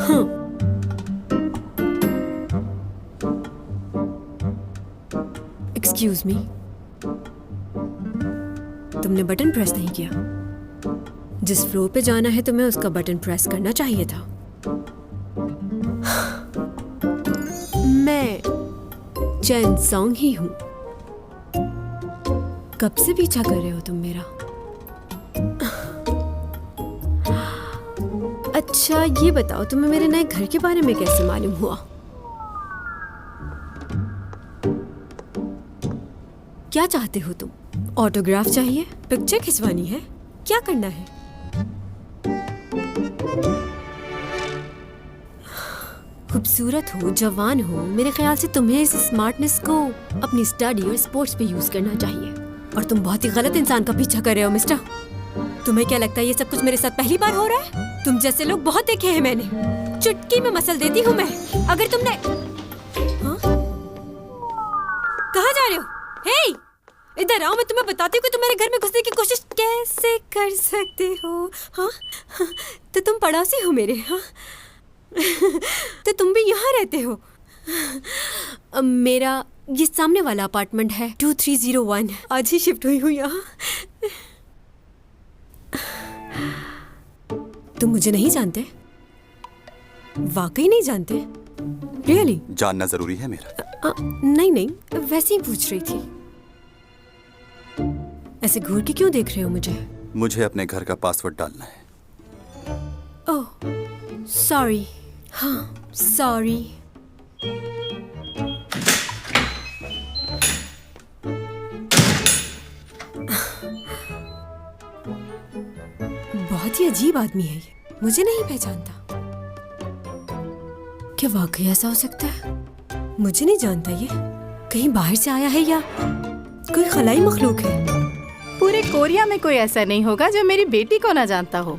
हाँ। Excuse me, तुमने button press नहीं किया। जिस फ्लोर पे जाना है तुम्हें उसका बटन प्रेस करना चाहिए था। मैं चैन सॉन्ग ही हूं। कब से पीछा कर रहे हो तुम मेरा? अच्छा ये बताओ, तुम्हें मेरे नए घर के बारे में कैसे मालूम हुआ? क्या चाहते हो तुम? ऑटोग्राफ चाहिए? पिक्चर खिंचवानी है? क्या करना है? खूबसूरत हो, जवान हो, मेरे ख्याल से तुम्हें इस स्मार्टनेस को अपनी स्टडी और स्पोर्ट्स पे यूज करना चाहिए। और तुम बहुत ही गलत इंसान का पीछा कर रहे हो मिस्टर। तुम्हें क्या लगता है ये सब कुछ मेरे साथ पहली बार हो रहा है? तुम जैसे लोग बहुत देखे हैं मैंने। चुटकी में मसल देती हूँ मैं। अगर तुमने हाँ? कहाँ जा रहे हो? हे, इधर आओ, मैं तुम्हें बताती हूँ कि तुम मेरे घर में घुसने की कोशिश कैसे कर सकते हो। हाँ? तो तुम पड़ोसी हो मेरे। हाँ? तो तुम भी यहाँ रहते हो? मेरा ये सामने वाला अपार्टमेंट है 2301। आज ही शिफ्ट हुई हूँ यहाँ। तुम मुझे नहीं जानते? वाकई नहीं जानते? रियली? जानना जरूरी है मेरा? नहीं नहीं, वैसे ही पूछ रही थी। ऐसे घूर के क्यों देख रहे हो मुझे? मुझे अपने घर का पासवर्ड डालना है। Oh sorry. हाँ सॉरी। बहुत ही अजीब आदमी है ये, मुझे नहीं पहचानता। क्या वाकई ऐसा हो सकता है? मुझे नहीं जानता ये। कहीं बाहर से आया है या कोई खलाई मखलूक है? पूरे कोरिया में कोई ऐसा नहीं होगा जो मेरी बेटी को ना जानता हो।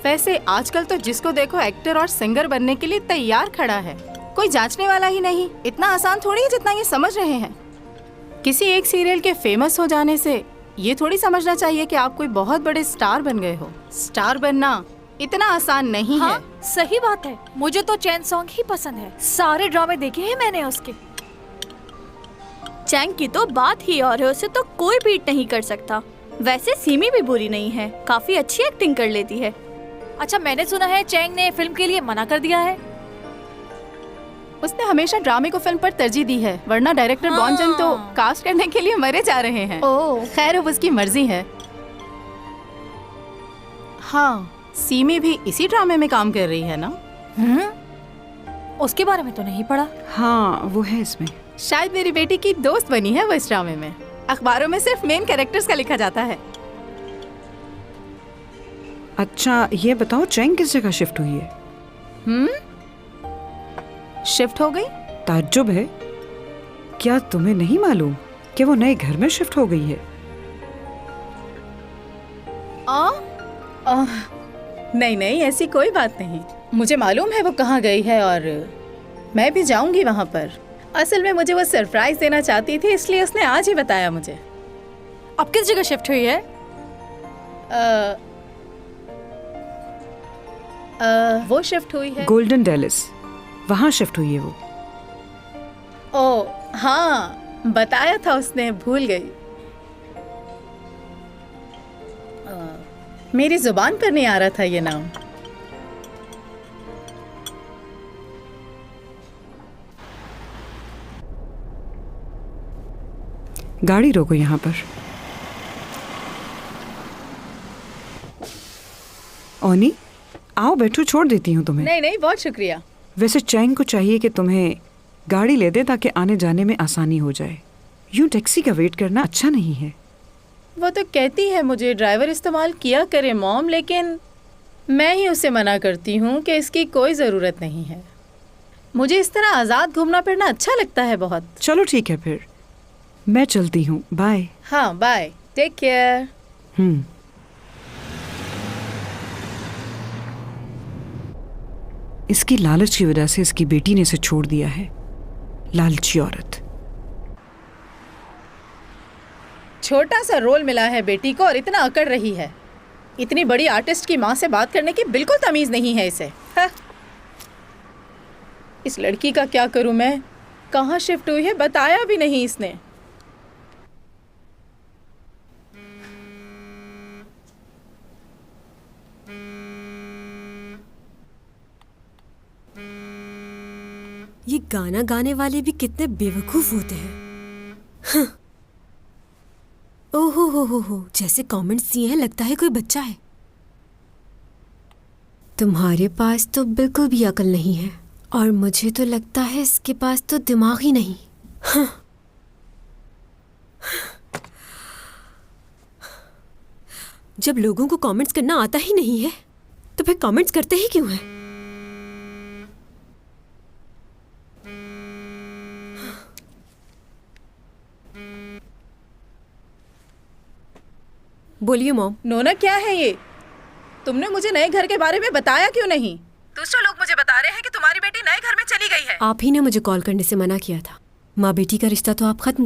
वैसे आजकल तो जिसको देखो एक्टर और सिंगर बनने के लिए तैयार खड़ा है, कोई जांचने वाला ही नहीं। इतना आसान थोड़ी है जितना ये समझ रहे हैं। किसी एक सीरियल के फेमस हो जाने से ये थोड़ी समझना चाहिए कि आप कोई बहुत बड़े स्टार बन गए हो। स्टार बनना इतना आसान नहीं है। सही बात है, मुझे तो चैन सॉन्ग ही पसंद है। सारे ड्रामे देखे हैं मैंने उसके। चैंग की तो बात ही और है, उसे तो कोई बीट नहीं कर सकता। वैसे सीमी भी बुरी नहीं है, काफी अच्छी एक्टिंग कर लेती है। अच्छा मैंने सुना है चैंग ने फिल्म के लिए मना कर दिया है। उसने हमेशा ड्रामे को फिल्म पर तरजीह दी है, वरना डायरेक्टर बॉन जन तो कास्ट करने के लिए मरे जा रहे हैं। ओह खैर अब उसकी मर्जी है। हाँ, सीमी भी इसी ड्रामे में काम कर रही है ना? उसके बारे में तो नहीं पढ़ा। हाँ वो है इसमें। शायद मेरी बेटी की दोस्त बनी है वो इस ड्रामे में। अखबारों में सिर्फ मेन कैरेक्टर्स का लिखा जाता है। अच्छा ये बताओ चैंग किस जगह शिफ्ट हुई है? शिफ्ट हो गई? ताज्जुब है, क्या तुम्हें नहीं मालूम कि वो नए घर में शिफ्ट हो गई है? नहीं नहीं, ऐसी कोई बात नहीं। मुझे मालूम है वो कहाँ गई है और मैं भी जाऊंगी वहाँ पर। असल में मुझे वो सरप्राइज देना चाहती थी, इसलिए उसने आज ही बताया मुझे। अब किस जगह शिफ्ट हुई है? वो शिफ्ट हुई है गोल्डन डेलिस, वहाँ शिफ्ट हुई है वो। ओ हाँ, बताया था उसने, भूल गई। मेरी जुबान पर नहीं आ रहा था ये नाम। गाड़ी रोको यहाँ पर। ओनी आओ बैठो, छोड़ देती हूँ तुम्हें। नहीं नहीं, बहुत शुक्रिया। वैसे चैंग को चाहिए कि तुम्हें गाड़ी ले दे ताकि आने जाने में आसानी हो जाए। यूं टैक्सी का वेट करना अच्छा नहीं है। वो तो कहती है मुझे ड्राइवर इस्तेमाल किया करे मॉम, लेकिन मैं ही उसे मना करती हूँ कि इसकी कोई ज़रूरत नहीं है। मुझे इस तरह आज़ाद घूमना फिरना अच्छा लगता है बहुत। चलो ठीक है फिर, मैं चलती हूँ, बाय। हाँ बाय, टेक केयर। इसकी लालच की वजह से इसकी बेटी ने इसे छोड़ दिया है। लालची औरत। छोटा सा रोल मिला है बेटी को और इतना अकड़ रही है। इतनी बड़ी आर्टिस्ट की माँ से बात करने की बिल्कुल तमीज़ नहीं है इसे। इस लड़की का क्या करूं मैं? कहाँ शिफ्ट हुई है बताया भी नहीं इसने। ये गाना गाने वाले भी कितने बेवकूफ होते हैं। हाँ। ओहो हो, जैसे कमेंट्स दिए हैं लगता है कोई बच्चा है। तुम्हारे पास तो बिल्कुल भी अकल नहीं है और मुझे तो लगता है इसके पास तो दिमाग ही नहीं। हाँ। जब लोगों को कमेंट्स करना आता ही नहीं है तो फिर कमेंट्स करते ही क्यों हैं? बोलिए मॉम। नोना क्या है ये? तुमने मुझे नए घर के बारे में बताया क्यों नहीं? दूसरे लोग मुझे बता रहे हैं कि तुम्हारी बेटी नए घर में चली गई है। आप ही ने मुझे कॉल करने से मना किया था। माँ बेटी का रिश्ता तो आप खत्म